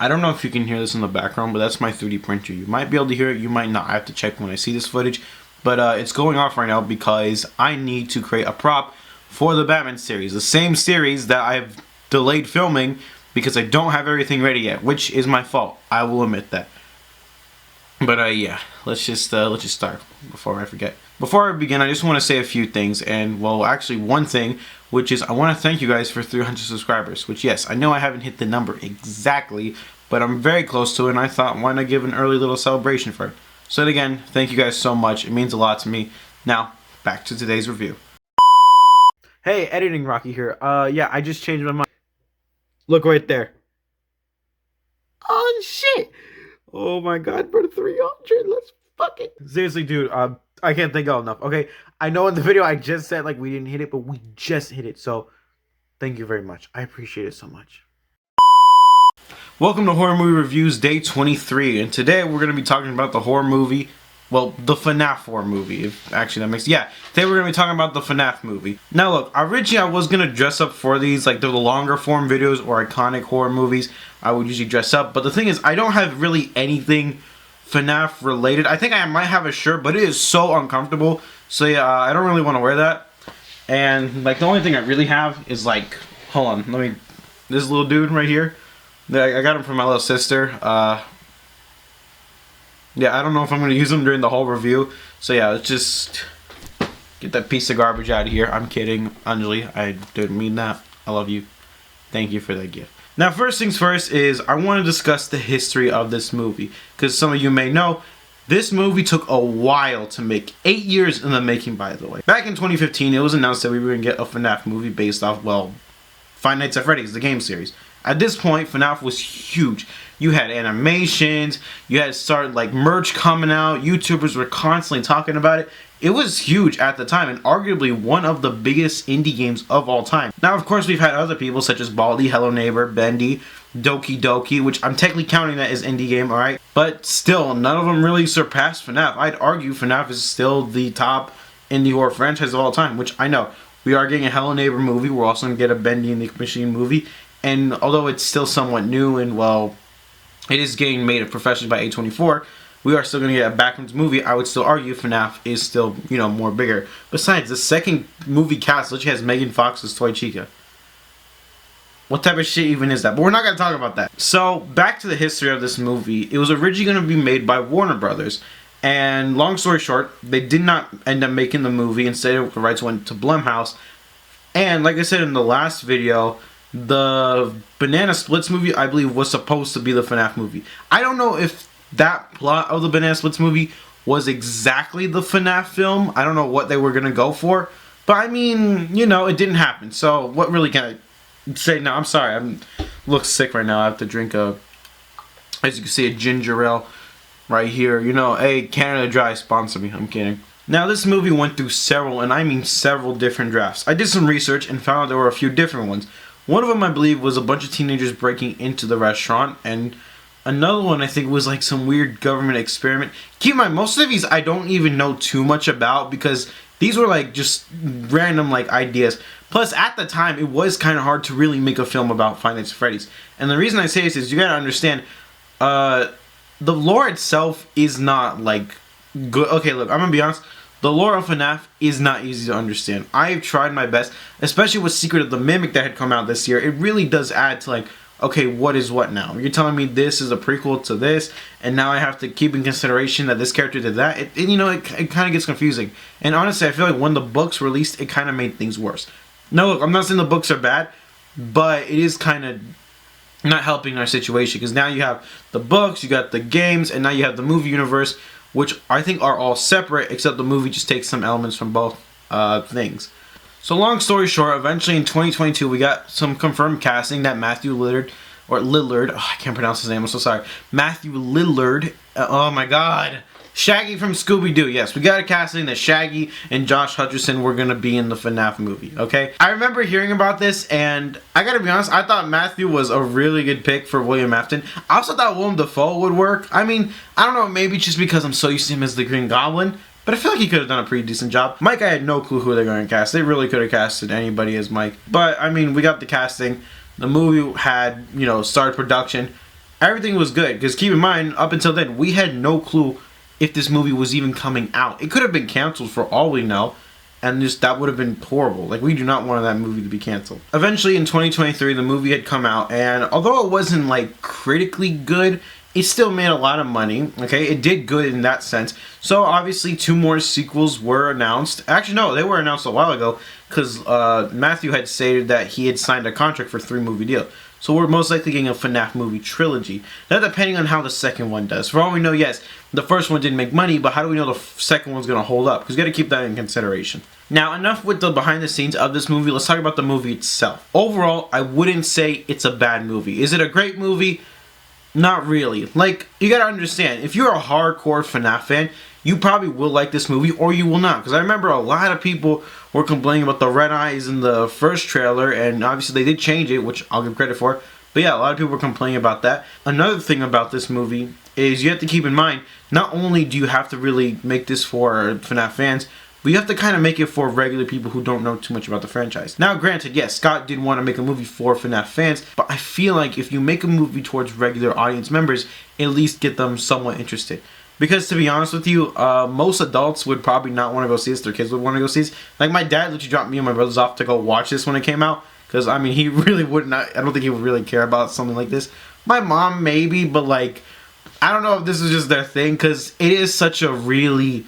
I don't know if you can hear this in the background, but that's my 3D printer. You might be able to hear it, you might not. I have to check when I see this footage. But it's going off right now because I need to create a prop for the Batman series. The same series that I've delayed filming because I don't have everything ready yet, which is my fault. I will admit that. But yeah, let's just start before I forget. Before I begin, I just want to say a few things, and well, actually one thing, which is I want to thank you guys for 300 subscribers, which yes, I know I haven't hit the number exactly, but I'm very close to it, and I thought, why not give an early little celebration for it? So again, thank you guys so much. It means a lot to me. Now, back to today's review. Hey, Editing Rocky here. Yeah, I just changed my mind. Look right there. Oh shit! Oh my god, bro, 300, let's fuck it. Seriously, dude, I can't thank y'all enough, okay? I know in the video I just said, like, we didn't hit it, but we just hit it, so thank you very much. I appreciate it so much. Welcome to Horror Movie Reviews Day 23, and today we're going to be talking about the horror movie, well, the FNAF horror movie, if actually that makes, yeah. Today we're going to be talking about the FNAF movie. Now look, originally I was going to dress up for these, like the longer form videos or iconic horror movies. I would usually dress up, but the thing is, I don't have really anything FNAF related. I think I might have a shirt, but it is so uncomfortable, so yeah, I don't really want to wear that. And like the only thing I really have is like, hold on, let me, this little dude right here, I got him from my little sister. Yeah, I don't know if I'm going to use them during the whole review. So yeah, let's just get that piece of garbage out of here. I'm kidding, Anjali. I didn't mean that. I love you. Thank you for that gift. Now, first things first is I want to discuss the history of this movie. Because some of you may know, this movie took a while to make. 8 years in the making, by the way. Back in 2015, it was announced that we were going to get a FNAF movie based off, well, Five Nights at Freddy's, the game series. At this point, FNAF was huge. You had animations, you had like merch coming out, YouTubers were constantly talking about it. It was huge at the time and arguably one of the biggest indie games of all time. Now, of course, we've had other people such as Baldi, Hello Neighbor, Bendy, Doki Doki, which I'm technically counting that as indie game, alright? But still, none of them really surpassed FNAF. I'd argue FNAF is still the top indie horror franchise of all time, which I know. We are getting a Hello Neighbor movie, we're also going to get a Bendy and the Machine movie. And although it's still somewhat new and, well, it is getting made professionally by A24, we are still going to get a Backrooms movie. I would still argue FNAF is still, you know, more bigger. Besides, the second movie cast literally has Megan Fox as Toy Chica. What type of shit even is that? But we're not going to talk about that. So, back to the history of this movie. It was originally going to be made by Warner Brothers. And long story short, they did not end up making the movie. Instead, the rights went to Blumhouse. And like I said in the last video, the Banana Splits movie, I believe, was supposed to be the FNAF movie. I don't know if that plot of the Banana Splits movie was exactly the FNAF film. I don't know what they were going to go for. But, I mean, you know, it didn't happen. So, what really can I say? No, I'm sorry. I look sick right now. I have to drink a, as you can see, a ginger ale right here. You know, hey, Canada Dry, sponsor me. I'm kidding. Now, this movie went through several, and I mean several different drafts. I did some research and found out there were a few different ones. One of them, I believe, was a bunch of teenagers breaking into the restaurant, and another one, I think, was like some weird government experiment. Keep in mind, most of these I don't even know too much about because these were like just random like ideas. Plus, at the time, it was kind of hard to really make a film about Five Nights at Freddy's. And the reason I say this is you gotta understand, the lore itself is not like good. Okay, look, I'm gonna be honest. The lore of FNAF is not easy to understand. I've tried my best, especially with Secret of the Mimic that had come out this year. It really does add to like, okay, what is what now? You're telling me this is a prequel to this, and now I have to keep in consideration that this character did that? It kind of gets confusing. And honestly, I feel like when the books released, it kind of made things worse. No, look, I'm not saying the books are bad, but it is kind of not helping our situation. Because now you have the books, you got the games, and now you have the movie universe, which I think are all separate, except the movie just takes some elements from both things. So long story short, eventually in 2022, we got some confirmed casting that Matthew Lillard, oh, I can't pronounce his name, I'm so sorry. Matthew Lillard, oh my god. Shaggy from Scooby-Doo, yes. We got a casting that Shaggy and Josh Hutcherson were going to be in the FNAF movie, okay? I remember hearing about this, and I gotta be honest, I thought Matthew was a really good pick for William Afton. I also thought Willem Dafoe would work. I mean, I don't know, maybe just because I'm so used to him as the Green Goblin, but I feel like he could have done a pretty decent job. Mike, I had no clue who they're going to cast. They really could have casted anybody as Mike. But, I mean, we got the casting. The movie had, you know, started production. everything was good. Because keep in mind, up until then, we had no clue if this movie was even coming out. It could have been canceled for all we know, and just that would have been horrible. Like, we do not want that movie to be canceled. Eventually, in 2023, the movie had come out, and although it wasn't, like, critically good, it still made a lot of money, okay? It did good in that sense. So, obviously, 2 more sequels were announced. Actually, no, they were announced a while ago, because Matthew had stated that he had signed a contract for a 3-movie deal. So we're most likely getting a FNAF movie trilogy. Now, depending on how the second one does. For all we know, yes, the first one didn't make money, but how do we know the second one's going to hold up? Because you got to keep that in consideration. Now, enough with the behind the scenes of this movie. Let's talk about the movie itself. Overall, I wouldn't say it's a bad movie. Is it a great movie? Not really. Like, you got to understand, if you're a hardcore FNAF fan, you probably will like this movie, or you will not. Because I remember a lot of people were complaining about the red eyes in the first trailer, and obviously they did change it, which I'll give credit for. But yeah, a lot of people were complaining about that. Another thing about this movie is you have to keep in mind, not only do you have to really make this for FNAF fans, but you have to kind of make it for regular people who don't know too much about the franchise. Now, granted, yes, Scott did want to make a movie for FNAF fans, but I feel like if you make a movie towards regular audience members, at least get them somewhat interested. Because to be honest with you, most adults would probably not want to go see this. Their kids would want to go see this. Like, my dad literally dropped me and my brothers off to go watch this when it came out. Because, I mean, he really would not, I don't think he would really care about something like this. My mom, maybe, but, like, I don't know if this is just their thing. Because it is such a really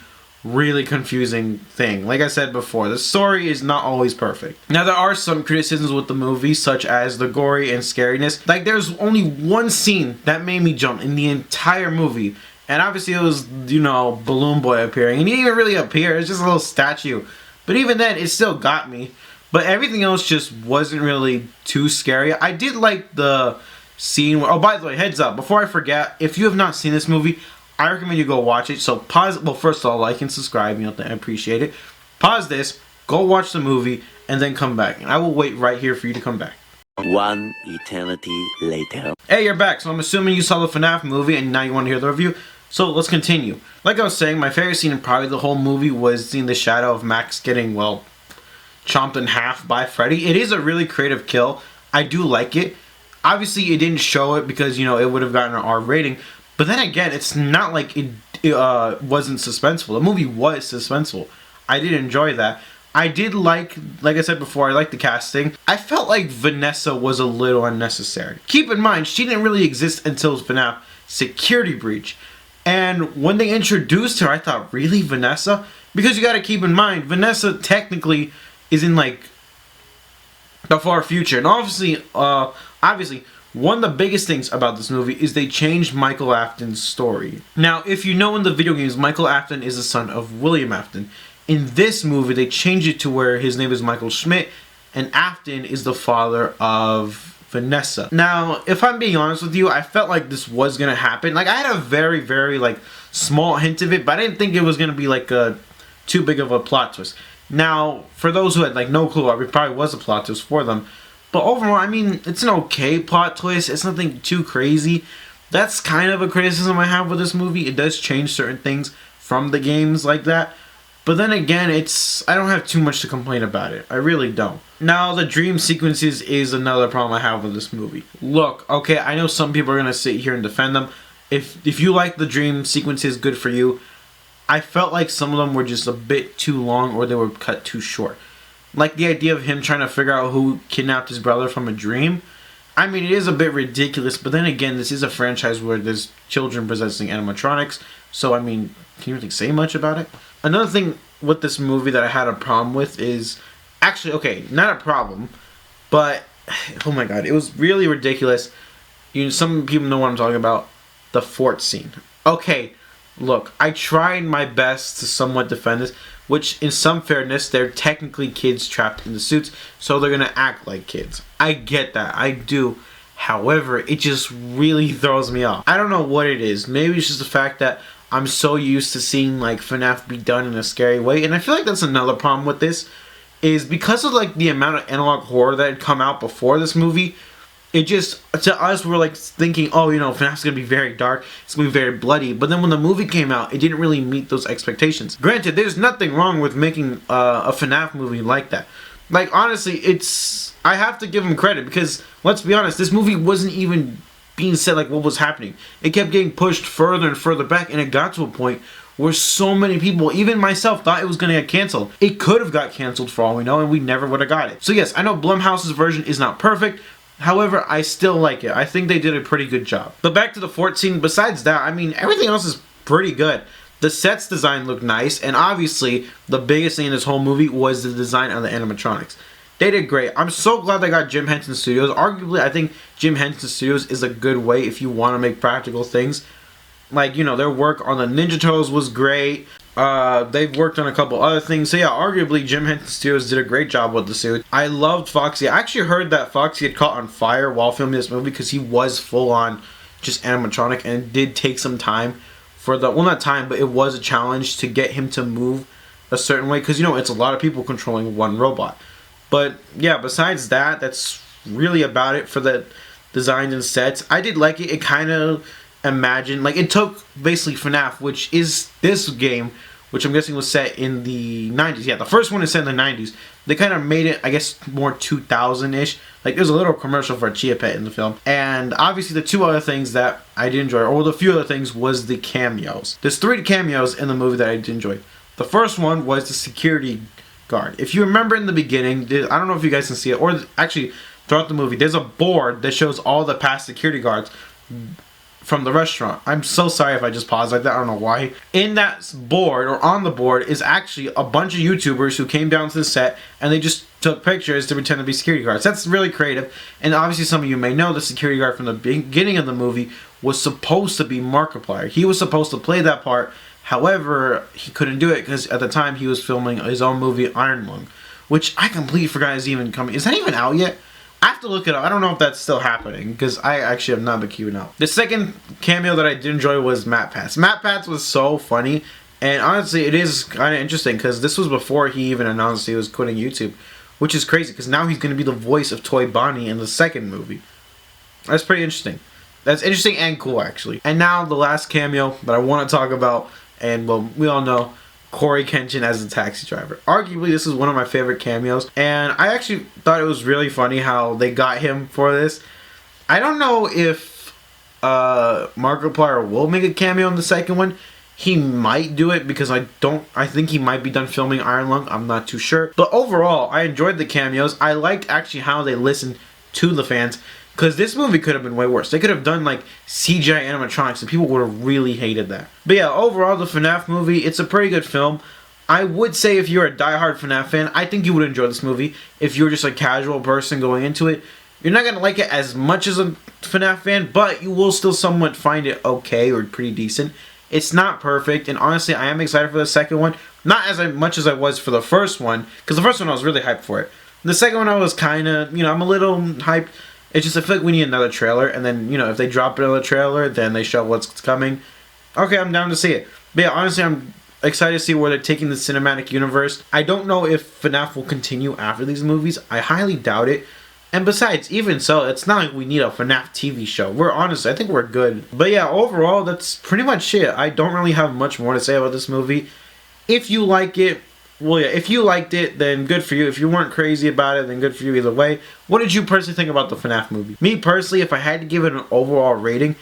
confusing thing. Like I said before, the story is not always perfect. Now, there are some criticisms with the movie, such as the gory and scariness. Like, there's only one scene that made me jump in the entire movie. And obviously it was, you know, Balloon Boy appearing. And he didn't even really appear. It's just a little statue. But even then, it still got me. But everything else just wasn't really too scary. I did like the scene where... Oh, by the way, heads up. Before I forget, if you have not seen this movie, I recommend you go watch it. So pause... Well, first of all, like and subscribe. You know, I appreciate it. Pause this. Go watch the movie. And then come back. And I will wait right here for you to come back. One eternity later. Hey, you're back. So I'm assuming you saw the FNAF movie and now you want to hear the review. So let's continue. Like I was saying, my favorite scene in probably the whole movie was seeing the shadow of Max getting, well, chomped in half by Freddy. It is a really creative kill. I do like it. Obviously, it didn't show it because, you know, it would have gotten an R rating. But then again, it's not like it wasn't suspenseful. The movie was suspenseful. I did enjoy that. I did like I said before, I liked the casting. I felt like Vanessa was a little unnecessary. Keep in mind, she didn't really exist until FNAF Security Breach. And when they introduced her, I thought, really, Vanessa? Because you gotta keep in mind, Vanessa technically is in, like, the far future. And obviously, one of the biggest things about this movie is they changed Michael Afton's story. Now, if you know in the video games, Michael Afton is the son of William Afton. In this movie, they changed it to where his name is Michael Schmidt, and Afton is the father of Vanessa. Now, if I'm being honest with you, I felt like this was gonna happen. Like, I had a very, like, small hint of it, but I didn't think it was gonna be, like, too big of a plot twist. Now, for those who had, like, no clue, it probably was a plot twist for them. But overall, I mean, it's an okay plot twist. It's nothing too crazy. That's kind of a criticism I have with this movie. It does change certain things from the games like that. But then again, I don't have too much to complain about it. I really don't. Now, the dream sequences is another problem I have with this movie. Look, okay, I know some people are going to sit here and defend them. If you like the dream sequences, good for you. I felt like some of them were just a bit too long or they were cut too short. Like the idea of him trying to figure out who kidnapped his brother from a dream. I mean, it is a bit ridiculous, but then again, this is a franchise where there's children possessing animatronics. So, I mean, can you really say much about it? Another thing with this movie that I had a problem with is... Actually, okay, not a problem, but... Oh my god, it was really ridiculous. Some people know what I'm talking about. The fort scene. Okay, look, I tried my best to somewhat defend this, which, in some fairness, they're technically kids trapped in the suits, so they're gonna act like kids. I get that, I do. However, it just really throws me off. I don't know what it is. Maybe it's just the fact that I'm so used to seeing, like, FNAF be done in a scary way, and I feel like that's another problem with this, is because of, like, the amount of analog horror that had come out before this movie, it just, to us, we're, like, thinking, oh, you know, FNAF's gonna be very dark, it's gonna be very bloody, but then when the movie came out, it didn't really meet those expectations. Granted, there's nothing wrong with making a FNAF movie like that. Like, honestly, I have to give them credit, because, let's be honest, this movie wasn't even being said like what was happening. It kept getting pushed further and further back, and it got to a point where so many people, even myself, thought it was going to get canceled. It could have got canceled for all we know, and we never would have got it. So yes, I know Blumhouse's version is not perfect. However, I still like it. I think they did a pretty good job. But back to the fort scene, besides that, I mean, everything else is pretty good. The sets design looked nice, and obviously, the biggest thing in this whole movie was the design of the animatronics. They did great. I'm so glad they got Jim Henson Studios. Arguably, I think Jim Henson Studios is a good way if you want to make practical things. Like, you know, their work on the Ninja Turtles was great. They've worked on a couple other things. So yeah, arguably Jim Henson Studios did a great job with the suit. I loved Foxy. I actually heard that Foxy had caught on fire while filming this movie because he was full on just animatronic, and it did take some time for the, well, not time, but it was a challenge to get him to move a certain way because, you know, it's a lot of people controlling one robot. But yeah, besides that, that's really about it for the designs and sets. I did like it. It kind of imagined, like, it took basically FNAF, which is this game, which I'm guessing was set in the 90s. Yeah, the first one is set in the 90s. They kind of made it, I guess, more 2000-ish. Like, there's a little commercial for a Chia Pet in the film. And obviously the two other things that I did enjoy, or the few other things, was the cameos. There's 3 cameos in the movie that I did enjoy. The first one was the security guard. If you remember in the beginning, I don't know if you guys can see it, or actually throughout the movie, there's a board that shows all the past security guards from the restaurant. I'm so sorry if I just paused like that. I don't know why. In that board, or on the board, is actually a bunch of YouTubers who came down to the set and they just took pictures to pretend to be security guards. That's really creative. And obviously some of you may know the security guard from the beginning of the movie was supposed to be Markiplier. He was supposed to play that part. However, he couldn't do it because at the time he was filming his own movie Iron Lung, which I completely forgot is even coming. Is that even out yet? I have to look it up. I don't know if that's still happening because I actually have not been keeping up. The second cameo that I did enjoy was Matt Pats. Matt Pats was so funny, and honestly, it is kind of interesting because this was before he even announced he was quitting YouTube, which is crazy because now he's going to be the voice of Toy Bonnie in the second movie. That's pretty interesting. That's interesting and cool, actually. And now the last cameo that I want to talk about, and well, we all know Corey Kenshin as the taxi driver. Arguably, this is one of my favorite cameos, and I actually thought it was really funny how they got him for this. I don't know if Markiplier will make a cameo in the second one. He might do it because I think he might be done filming Iron Lung. I'm not too sure. But overall, I enjoyed the cameos. I liked actually how they listened to the fans, because this movie could have been way worse. They could have done like CGI animatronics and people would have really hated that. But yeah, overall the FNAF movie, it's a pretty good film. I would say if you're a diehard FNAF fan, I think you would enjoy this movie. If you're just a casual person going into it, you're not going to like it as much as a FNAF fan, but you will still somewhat find it okay or pretty decent. It's not perfect, and honestly, I am excited for the second one. Not as much as I was for the first one, because the first one I was really hyped for it. The second one I was kind of, I'm a little hyped. It's just I feel like we need another trailer, and then, if they drop another trailer, then they show what's coming. Okay, I'm down to see it. But yeah, honestly, I'm excited to see where they're taking the cinematic universe. I don't know if FNAF will continue after these movies. I highly doubt it. And besides, even so, it's not like we need a FNAF TV show. We're honest, I think we're good. But yeah, overall, that's pretty much it. I don't really have much more to say about this movie. If you like it, well, yeah, if you liked it, then good for you. If you weren't crazy about it, then good for you either way. What did you personally think about the FNAF movie? Me personally, if I had to give it an overall rating,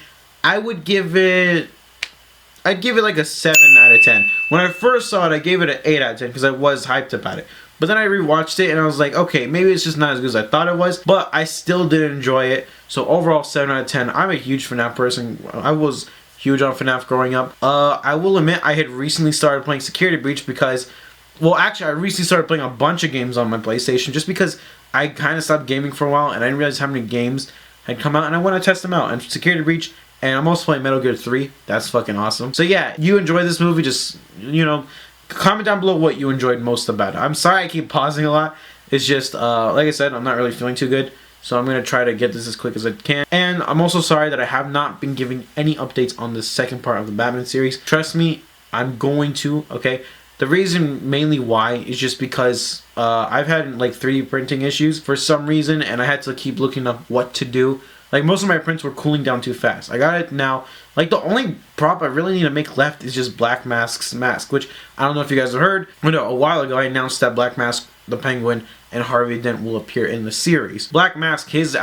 I'd give it like a 7 out of 10. When I first saw it, I gave it an 8 out of 10 because I was hyped about it. But then I rewatched it and I was like, okay, maybe it's just not as good as I thought it was, but I still did enjoy it. So overall, 7 out of 10. I'm a huge FNAF person. I was huge on FNAF growing up. I will admit I had recently started playing Security Breach because, well, actually, I recently started playing a bunch of games on my PlayStation just because I kind of stopped gaming for a while and I didn't realize how many games had come out and I want to test them out. And Security Breach, and I'm also playing Metal Gear 3. That's fucking awesome. So yeah, you enjoy this movie, just, comment down below what you enjoyed most about it. I'm sorry I keep pausing a lot. It's just, like I said, I'm not really feeling too good. So I'm going to try to get this as quick as I can. And I'm also sorry that I have not been giving any updates on the second part of the Batman series. Trust me, I'm going to, okay? The reason mainly why is just because I've had like 3D printing issues for some reason. And I had to keep looking up what to do. Like, most of my prints were cooling down too fast. I got it now. Like, the only prop I really need to make left is just Black Mask's mask, which I don't know if you guys have heard. A while ago, I announced that Black Mask the Penguin and Harvey Dent will appear in the series. Black Mask, his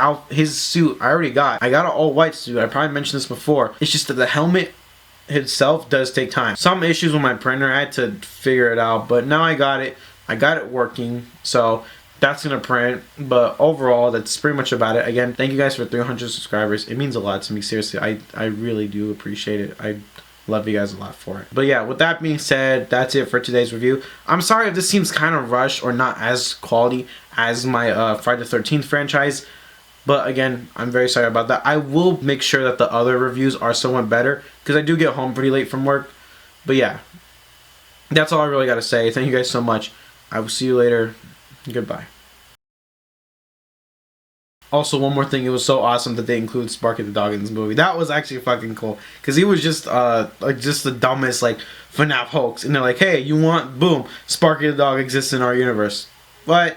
suit, I already got. I got an all-white suit. I probably mentioned this before. It's just that the helmet itself does take time. Some issues with my printer, I had to figure it out, but now I got it. I got it working, so that's gonna print. But overall, that's pretty much about it. Again, thank you guys for 300 subscribers. It means a lot to me, seriously. I really do appreciate it. I love you guys a lot for it. But yeah, with that being said, that's it for today's review. I'm sorry if this seems kind of rushed or not as quality as my Friday the 13th franchise. But again, I'm very sorry about that. I will make sure that the other reviews are somewhat better, because I do get home pretty late from work. But yeah, that's all I really got to say. Thank you guys so much. I will see you later. Goodbye. Also, one more thing, it was so awesome that they include Sparky the dog in this movie. That was actually fucking cool, because he was just like just the dumbest like FNAF hoax, and they're like, hey, you want, boom, Sparky the dog exists in our universe. What?